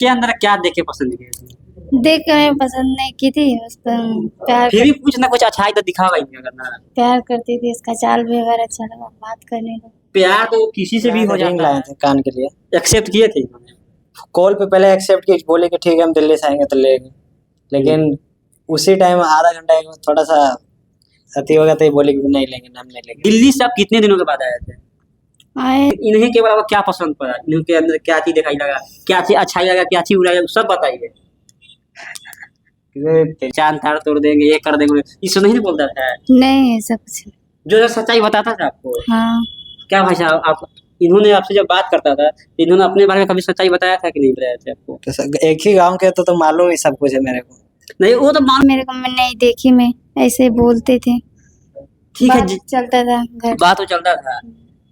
के अंदर क्या देख के पसंद किए थे? देख कर मैं पसंद नहीं की थी उसको। फिर भी कुछ ना कुछ अच्छाई तो दिखावा ही नहीं करना। प्यार करती थी, इसका चाल व्यवहार अच्छा लगा, बात करने लगा। प्यार तो किसी से भी हो रिंग जाता लाए है। थे कान के लिए, एक्सेप्ट किए थे इन्होंने? कॉल पे पहले एक्सेप्ट किए, बोले कि ठीक है हम दिल्ली से आएंगे तो लेंगे, लेकिन उसी टाइम आधा घंटा एक थोड़ा सा अति हो गया तो ये बोले कि नहीं लेंगे, हम नहीं लेंगे। दिल्ली से आप कितने दिनों के बाद आए थे? आए इन्हें केवल आपको क्या पसंद पड़ा, इनके अंदर क्या चीज दिखाई लगा, क्या चीज अच्छाई लगा, क्या चीज बुराई लगा, सब बताइए। चांद तार तोड़ देंगे, ये कर देंगे, इससे नहीं बोलता था? नहीं ऐसा कुछ नहीं। जो सच्चाई बताता था आपको? हाँ क्या भाई साहब, आप इन्होंने आपसे जब बात करता था तो इन्होंने अपने बारे में कभी सच्चाई बताया था कि नहीं बताया था आपको? तो एक ही गांव के तो मालूम ही सब कुछ है मेरे को। नहीं वो तो मान, मेरे को मैं नहीं देखी, मैं ऐसे बोलते थे, ठीक है बात चलता था घर। बात तो चलता था।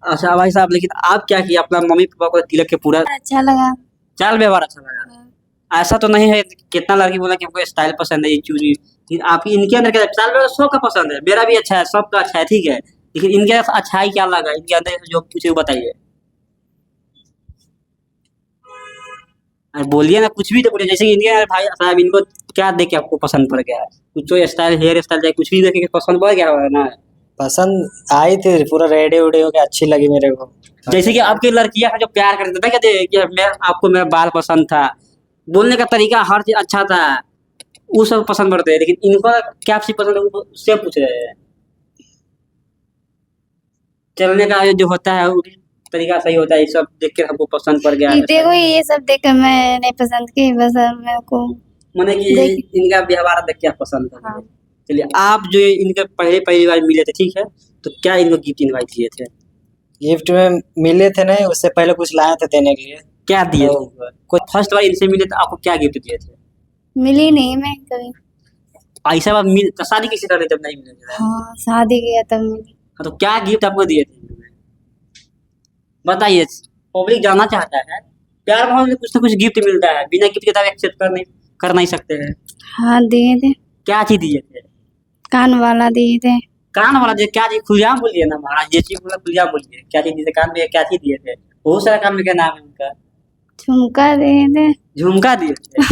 अच्छा भाई साहब, लेकिन आप क्या किया, अपना मम्मी पापा को तिलक के पूरा अच्छा लगा। चाल व्यवहार अच्छा लगा? ऐसा तो नहीं है कितना लड़की बोला कि हमको स्टाइल पसंद है, ये चूज आपकी, इनके अंदर क्या चाल व्यवहार सबका पसंद है, मेरा भी अच्छा है, सबका अच्छा है, ठीक है, लेकिन इनके अच्छाई क्या लगा, इनके अंदर जो कुछ बताइए। अरे बोलिए ना, कुछ भी तो बोलिए, जैसे कि इनके भाई साहब इनको क्या देख के आपको पसंद पड़ गया है? कुछ तो स्टाइल, हेयर स्टाइल चाहे कुछ भी देख के पसंद पड़ गया होगा ना? पसंद आई थी, पूरा रेडी वेडी होके अच्छी लगी मेरे को। जैसे कि आपकी लड़कियां जो प्यार करते थे, कहते कि मैं आपको, मेरा बाल पसंद था, बोलने का तरीका हर चीज अच्छा था, वो सब पसंद पड़ते हैं, लेकिन इनको क्या आपसे पसंद है वो उससे पूछ रहे हैं। चलने का जो होता है वो तरीका सही होता है, ये सब देख के हमको पसंद पड़ गया ये है। देखो ये सब देख कर मैं नहीं पसंद की, बस अब मेरे को माने कि इनका व्यवहार देख के आप पसंद कर हाँ। चलिए, आप जो इनके पहली बार मिले थे, ठीक है, तो क्या इनको गिफ्ट इनवाइट किए थे? गिफ्ट में मिले थे नहीं, उससे पहले कुछ लाए थे देने के लिए। क्या दिए तो थे? कोई फर्स्ट बार इनसे मिले तो आपको क्या गिफ्ट दिए थे? मिली नहीं मैं कभी। ऐसा बात मिल तो शादी किसी तरह जब नहीं मिले थे? हाँ शादी किया तब मिली। हाँ, तो क्या गिफ्ट आपको दिए थे इन्होंने? बताइए, पब्लिक जानना चाहता है। प्यार मोहब्बत में कुछ ना कुछ गिफ्ट मिलता है, बिना गिफ्ट के तो एक्सेप्ट कर नहीं सकते हैं। हाँ दिए थे, क्या चीज दिए थे? कान वाला दिए थे। कान वाला दिए? क्या चीज, खुलेआम बोलिए ना महाराज, ये चीज बोला खुलेआम बोलिए, क्या चीज दिए थे? कान में क्या चीज दिए थे? बहुत सारा काम में क्या नाम है उनका? झुमका दिए थे। झुमका दिए थे?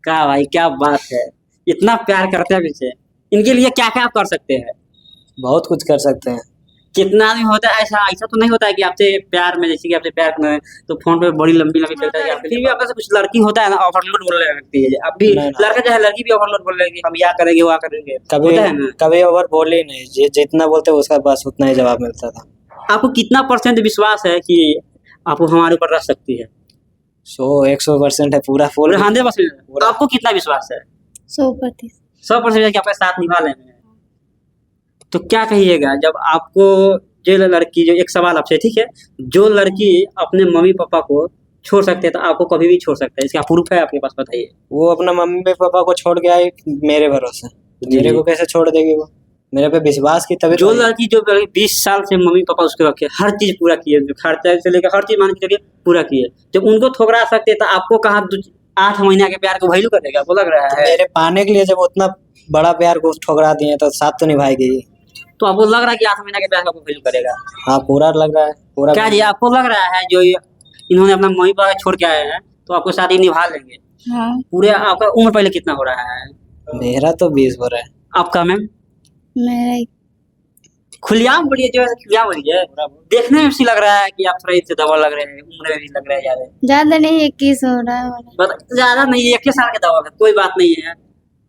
क्या भाई, क्या बात है, इतना प्यार करते हैं पीछे, इनके लिए क्या क्या आप कर सकते हैं? बहुत कुछ कर सकते हैं। कितना आदमी होता है ऐसा, ऐसा तो नहीं होता है कि आपसे प्यार में, जैसे कि आपसे प्यार करना है तो फोन पे बड़ी लंबी लंबी चलता है, फिर भी आपसे कुछ लड़की होता है ना ओवरलोड बोलने लगती है, अब भी नहीं, नहीं। लड़का चाहे लड़की भी ओवरलोड बोल रही है कि हम या करेंगे वहाँ करेंगे, कभी होता है ना? कभी ओवर बोले ही नहीं, जितना बोलते उसका बस उतना ही जवाब मिलता था। आपको कितना % विश्वास है कि आपको हमारे ऊपर रख सकती है? 100% है, पूरा फुल। 100%। आपको कितना विश्वास है? 100%। 100% कि आपका साथ निभा लेंगे? तो क्या कहिएगा जब आपको जो लड़की, जो एक सवाल आपसे, ठीक है, जो लड़की अपने मम्मी पापा को छोड़ सकते हैं तो आपको कभी भी छोड़ सकते हैं, इसका प्रूफ है आपके पास? बताइए। वो अपना मम्मी पापा को छोड़ के आई मेरे भरोसे, मेरे को कैसे छोड़ देगी? वो मेरे पे विश्वास की तभी जो तो आई। लड़की जो 20 साल से मम्मी पापा उसके रखे, हर चीज पूरा किए, जो खर्चा से लेकर हर चीज मान के चलिए पूरा किए, जब उनको ठुकरा सकते तो आपको कहाँ 8 महीना के प्यार को वैल्यू करेगा? आपको लग रहा तो है? मेरे पाने के लिए जब उतना बड़ा प्यार को ठुकरा दिए तो साथ तो निभाएगी। तो आपको लग रहा है कि 8 महीना के प्यार को वैल्यू करेगा? हाँ पूरा लग रहा है, पूरा। क्या जी आपको लग रहा है जो इन्होंने अपना मम्मी पापा छोड़ के आए हैं तो आपको शादी निभा लेंगे? हाँ पूरे आपका उम्र पहले कितना हो रहा है? मेरा तो 20 हो रहा है। आपका मैम? मेरा खुलेआम बोलिए, जो है खुलेआम बोलिए, देखने में भी लग रहा है कि आप थोड़ा इससे दवा लग रहे हैं, उम्र में भी लग रहा है ज्यादा। ज्यादा नहीं, 21 हो रहा है वाला। बस ज्यादा नहीं, 21 साल के दवा है, कोई बात नहीं है,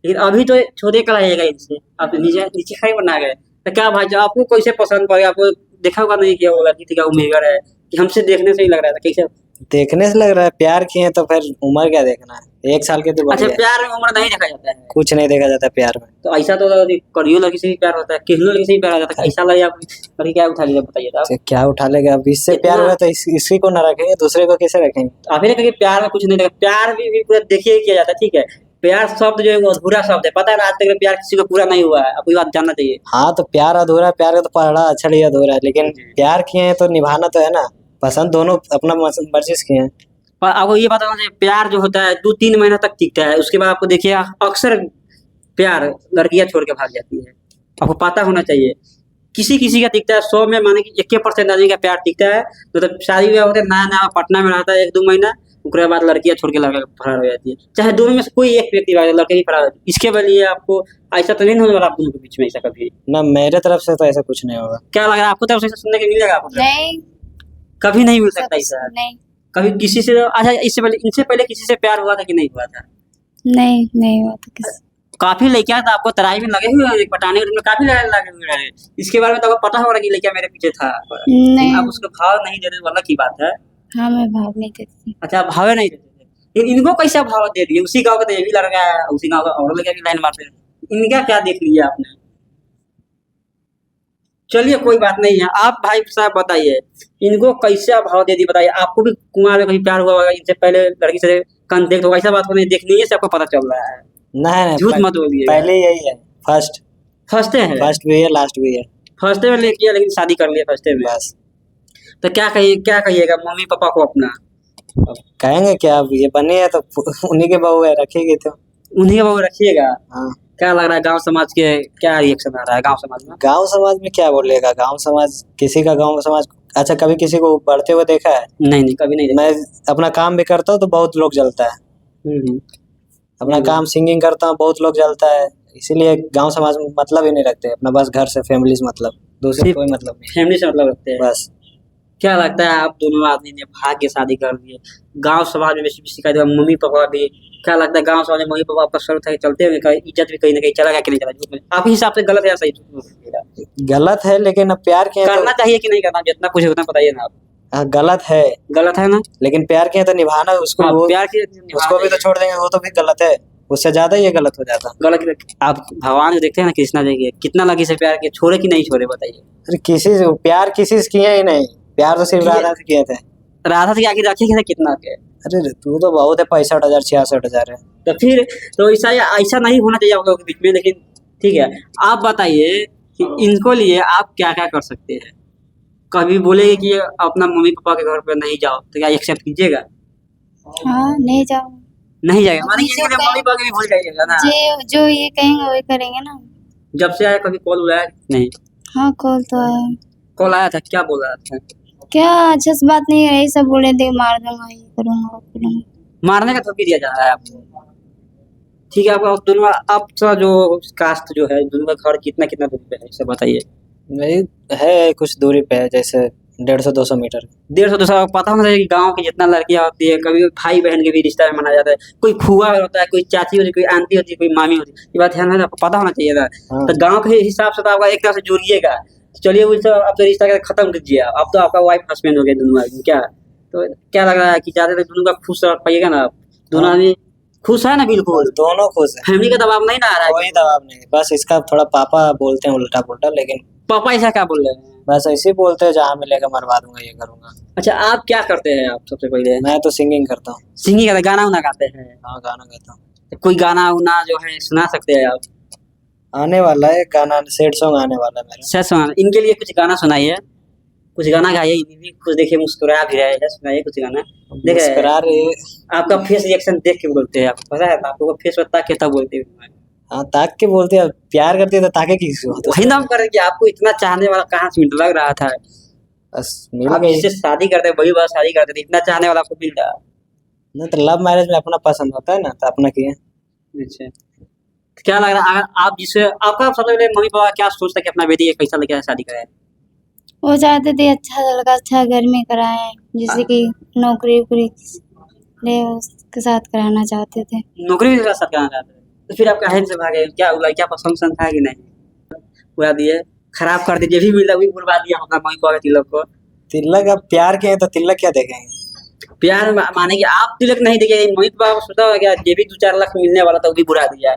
लेकिन अभी तो छोटे कल आइएगा इनसे, आप नीचे नीचे खाई बना गए तो क्या भाई, जो आपको कैसे पसंद पड़ेगा? आपको देखा होगा नहीं कि वो लड़की थी, क्या उम्मीदवार है कि हमसे देखने से ही लग रहा था? कैसे देखने से लग रहा है, प्यार किए तो फिर उम्र क्या देखना है? 1 साल के तो अच्छा, बढ़िया है। प्यार में उम्र नहीं देखा जाता है? कुछ नहीं देखा जाता प्यार में। तो ऐसा तो करियो लड़की से भी प्यार होता है, किहलो लड़की से भी प्यार हो जाता है, ऐसा लड़की आप लड़की क्या उठा लीजिए, बताइए तो आप। तो क्या उठा लेगा? अब इससे प्यार हुआ तो इसी को ना रखेंगे, दूसरे को कैसे रखेंगे? आप ही ने कहा कि प्यार में कुछ नहीं देखा, प्यार भी पूरा देखिए ही किया जाता है, ठीक है, प्यार शब्द जो है वो अधूरा शब्द है, पता है ना, आज तक प्यार किसी को पूरा नहीं हुआ है, आपको ये बात जानना चाहिए। हाँ तो प्यार अधूरा है, प्यार का तो पढ़ा अक्षर ही अधूरा है, लेकिन प्यार किए हैं तो निभाना तो है ना। पसंद दोनों अपना मर्जी से किए हैं। पर आपको ये बताना चाहिए, प्यार जो होता है 2-3 महीना तक टिकता है, उसके बाद आपको देखिए अक्सर प्यार लड़कियां छोड़ के भाग जाती है, आपको पता होना चाहिए। किसी किसी का टिकता है, 100 में माने कि 1% आदमी का प्यार टिकता है, तो शादी ब्याह होता है, नया नया पटना में रहता है 1-2 महीना, उसके बाद लड़कियां छोड़ के लड़का फरार हो जाती है, चाहे दोनों में से कोई एक व्यक्ति भागे, लड़के भी फरार हो जाती है। इसके लिए आपको ऐसा तो नहीं होने वाला आप दोनों के बीच में ऐसा कभी? ना मेरे तरफ से तो ऐसा कुछ नहीं होगा। क्या लग रहा है आपको तरफ से ऐसा सुनने के मिलेगा आपको? नहीं, कभी नहीं मिल सकता ऐसा। नहीं, कभी किसी से, अच्छा इससे पहले, इनसे पहले किसी से प्यार हुआ था कि नहीं हुआ था? नहीं, नहीं हुआ था किसी। काफी लड़कियां तो आपको तराई में लगे हुए हैं, पटाने में काफी लगे हुए हैं, इसके बारे में तो आपको पता होगा कि लड़कियां मेरे पीछे था, नहीं, आप उसको भाव नहीं दे रहे वाला की बात है। हाँ मैं भाव नहीं देती। अच्छा, आप भावे नहीं देते थे, फिर इनको कैसे आप भाव दे दिए? उसी गांव का तो ये भी लड़का है, उसी गांव का और लड़का भी लाइन मारते हैं, इनका क्या देख लिया आपने? चलिए कोई बात नहीं है, आप भाई साहब बताइए इनको कैसे आप भाव दे दिए, बताइए। आपको भी कुमार में कहीं प्यार हुआ होगा, इनसे पहले लड़की से कांटेक्ट होगा, ऐसा बात नहीं देखनी है से आपको पता चल रहा है? नहीं, झूठ मत बोलिए। पहले यही है, फर्स्ट फर्स्ट भी है, लास्ट भी है। फर्स्ट में ले किया लेकिन शादी कर लिया फर्स्ट में, बस तो क्या कहिएगा मम्मी पापा को अपना? अब कहेंगे क्या, अब ये बनी है तो उन्हीं के बहू है, रखेगी तो उन्हीं का बहू रखिएगा। हाँ। क्या लग रहा है गांव समाज के क्या रिएक्शन आ रहा है गांव समाज में? गांव समाज में क्या बोलेगा, गांव समाज किसी का गांव समाज, अच्छा कभी किसी को बढ़ते हुए देखा है? नहीं कभी नहीं। मैं अपना काम भी करता हूँ तो बहुत लोग जलता है, हम्म। अपना काम सिंगिंग करता हूँ बहुत लोग जलता है, इसीलिए गांव समाज में मतलब ही नहीं रखते अपना, बस घर से फैमिली से मतलब, दूसरे कोई मतलब नहीं। फैमिली से मतलब रखते हैं बस क्या लगता है आप दोनों आदमी ने भाग के शादी कर दिए, गांव समाज में बेसी शिकायत, मम्मी पापा भी, क्या लगता है गांव समाज में मम्मी पापा आपका सर उठा के चलते हुए इज्जत भी कहीं ना कहीं चला गया कि नहीं चला? आपके हिसाब से गलत है या सही? गलत है, लेकिन अब प्यार के करना चाहिए कि नहीं करना, जितना कुछ उतना बताइए ना आप। हाँ, गलत है, गलत है ना? लेकिन प्यार के तो निभाना उसको, हाँ, वो प्यार की उसको भी तो छोड़ देंगे, वो तो भी गलत है, उससे ज्यादा ये गलत हो जाता। गलत। आप भगवान को देखते हैं ना, कृष्णा जी के कितना लगी से प्यार के, छोड़े कि नहीं छोड़े बताइए? अरे किसी से प्यार किसी से किया ही नहीं, प्यार तो सिर्फ राधा से किए थे। राधा से आगे रखे थे कितना के? अरे तू तो बहुत है, 65,000 66,000 है। तो फिर तो ऐसा नहीं होना चाहिए आप लोगों के बीच में, लेकिन ठीक है। आप बताइए कि इनको लिए आप क्या क्या कर सकते हैं? कभी बोलेंगे कि अपना मम्मी पापा के घर पे नहीं जाओ तो क्या एक्सेप्ट कीजिएगा? हाँ नहीं जाओ, नहीं जाएगा माने अभी कि जो इनके लिए मम्मी पापा के भी भूल जाइएगा ना? जो ये कहेंगे वही करेंगे ना। जब से आया कभी कॉल हुआ है नहीं? हाँ कॉल तो आया। कॉल आया था, क्या बोल रहा था? क्या अच्छे से बात नहीं है, यही सब बोले थे मार दूंगा, ये करूंगा वो करूंगा। मारने का धमकी दिया जा रहा है आपको? ठीक है, आपका दोनों आपका जो कास्ट जो है, दोनों का घर कितना कितना दूरी पे है इसे बताइए। नहीं है, कुछ दूरी पे है, जैसे 150-200 मीटर। 150-200 पता होना चाहिए कि गाँव की जितना लड़कियां होती है, कभी भाई बहन के भी रिश्ता में माना जाता है, कोई फुआ होता है, कोई चाची होती है, कोई आंटी होती है, कोई मामी होती है, ये बात ध्यान में आपको पता होना चाहिए ना। हाँ। तो गाँव के हिसाब से तो आपका एक तरह से जुड़िएगा। तो चलिए उससे आप तो रिश्ता खत्म कीजिए, अब तो आपका वाइफ हस्बैंड हो गया दोनों आदमी। क्या तो क्या लग रहा है कि ज्यादा दोनों का खुश रह पाइएगा ना आप? दोनों आदमी खुश है ना? बिल्कुल दोनों खुश है, फैमिली का दबाव नहीं ना आ रहा कोई है? दबाव नहीं, बस इसका थोड़ा पापा बोलते हैं उल्टा पुल्टा, लेकिन पापा ऐसा क्या बोल रहे हैं? बस ऐसे ही बोलते हैं, जहाँ मिलेगा मरवा दूंगा, ये करूंगा। अच्छा, आप क्या करते हैं? आप सबसे पहले मैं तो सिंगिंग करता हूँ। सिंगिंग करते, गाना उना गाते हैं? हाँ गाना गाता हूँ। तो कोई गाना उना जो है सुना सकते हैं आप? आने वाला है गाना, सेट सॉन्ग आने वाला है मेरा। सर सुना, इनके लिए कुछ गाना सुनाइए, कुछ गाना गाइए, इन्हें भी कुछ देखिए मुस्कुरा भी रहे हैं, सुनाइए कुछ गाना। देखे मुस्कुरा रहे, आपका फेस रिएक्शन देख के बोलते हैं, आपको पता है आपको फेस बता के तब बोलते हैं। हाँ ताक के बोलते हैं, प्यार करती है तो ताके की वही नाम कर कि आपको इतना चाहने वाला कहाँ से मिल लग रहा था? बस मिल आप गई। जिससे शादी करते वही बात शादी करते थे, इतना चाहने वाला आपको मिल रहा? नहीं तो लव मैरिज में अपना पसंद होता है ना, तो अपना किए। अच्छा, क्या लग रहा है अगर आप जिससे आपका सबसे पहले मम्मी पापा क्या सोचता है कि अपना बेटी एक कैसा लड़का शादी कराए? वो चाहते थे अच्छा लड़का, अच्छा घर में कराए, जैसे कि नौकरी वोकरी ले उसके साथ कराना चाहते थे। नौकरी भी साथ कराना चाहते थे, तो फिर आप काहे से भागे? क्या हुआ, क्या पसंद था कि नहीं? पूरा दिए खराब कर दिए, भी मिला वही बुलवा दिया अपना मम्मी पापा के तिलक को। तिलक अब प्यार के हैं तो तिलक क्या देखेंगे? प्यार माने कि आप तिलक नहीं देंगे, मम्मी पापा सोचता होगा क्या ये भी 2-4 लाख मिलने वाला था वो भी बुरा दिया।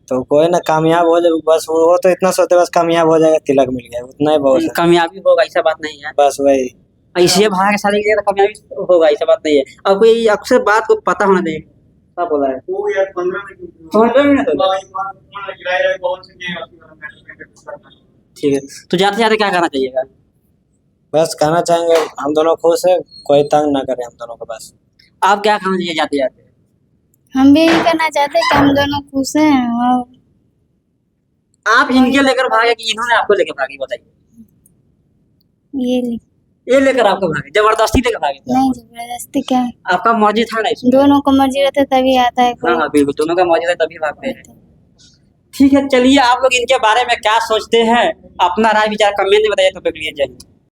तो कोई ना कामयाब हो जाए, बस वो तो इतना सोचते बस कामयाब हो जाएगा, तिलक मिल गया, उतना ही बहुत है। कामयाबी होगा ऐसा बात नहीं है, बस वही। ऐसे भाग के शादी किया तो कामयाबी होगा ऐसा बात नहीं है। और कोई अक्सर बात को पता होना चाहिए। क्या बोला है? 15 मिनट हो गए। ठीक है, तो जाते जाते क्या करना चाहिएगा? बस कहना चाहेंगे हम दोनों खुश है, कोई तंग ना करे हम दोनों को बस। आप क्या कहना चाहिए जाते जाते? हम भी यही करना चाहते हैं कि हम दोनों खुश हैं। और आप इनके लेकर भागे कि इन्होंने आपको लेकर भागी बताइए? ये ये लेकर आपको भागे, जबरदस्ती लेकर भागे थे? नहीं जबरदस्ती क्या, आपका मर्जी था ना इसमें? दोनों को मर्जी रहता है तभी आता है हाँ कोई। हाँ बिल्कुल, दोनों का मर्जी था तभी भागते हैं। ठीक है, चलिए आप लोग इनके बारे में क्या सोचते हैं, अपना राय विचार कमेंट में बताइए। तो जय हिंद।